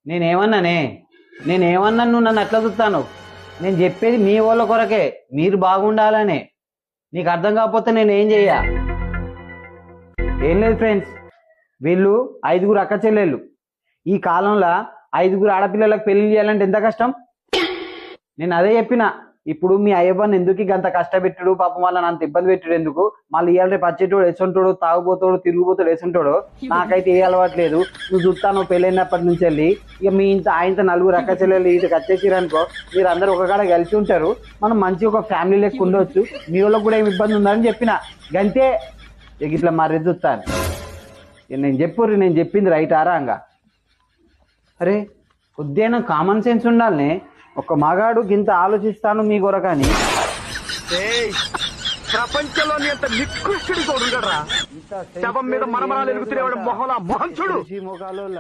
నేనేమన్నానే? నేనేమన్నా నువ్వు నన్ను అట్లా చూస్తాను? నేను చెప్పేది మీ వాళ్ళ కొరకే, మీరు బాగుండాలనే. నీకు అర్థం కాకపోతే నేను ఏం చెయ్యా? ఏం లేదు ఫ్రెండ్స్, వీళ్ళు 5గురు అక్క చెల్లెళ్ళు. ఈ కాలంలో 5గురు ఆడపిల్లలకు పెళ్లి చేయాలంటే ఎంత కష్టం. నేను అదే చెప్పిన. ఇప్పుడు మీ అయ్యబ్బని ఎందుకు అంత కష్టపెట్టుడు, పాపం వాళ్ళని అంత ఇబ్బంది పెట్టుడు ఎందుకు? మళ్ళీ ఇవాళ రేపు వచ్చేటోడు ఎసుంటాడు, తాగుపోతాడు, తిరుగుపోతాడు, ఎసుంటాడు. నాకైతే ఏ అలవాట్లేదు. నువ్వు చూస్తాను పెళ్ళైనప్పటి నుంచి వెళ్ళి ఇక మీ ఇంత ఆయనతో 4గురు అక్క చెల్లెళ్ళు ఇంటికి వచ్చేసిరనుకో, మీరు అందరు ఒక కాడ కలిసి ఉంటారు. మనం మంచి ఒక ఫ్యామిలీ లెక్క ఉండవచ్చు. మీ వాళ్ళకి కూడా ఏమి ఇబ్బంది ఉందని చెప్పిన గంతే. ఇక ఇట్లా మరి చూస్తాను. నేను చెప్పుర్రి, నేను చెప్పింది రైట్ ఆరాంగా? అరే కొద్దిగా కామన్ సెన్స్ ఉండాలనే. ఒక మగాడు గింత ఆలోచిస్తాను మీ కొరకని. ప్రపంచంలోని అంత నికృష్టుడి తోడుండరా శవం మీద మరమరాలు ఎలుగుతున్నవాడు మొహలా మొహం చూడు. ముఖాలు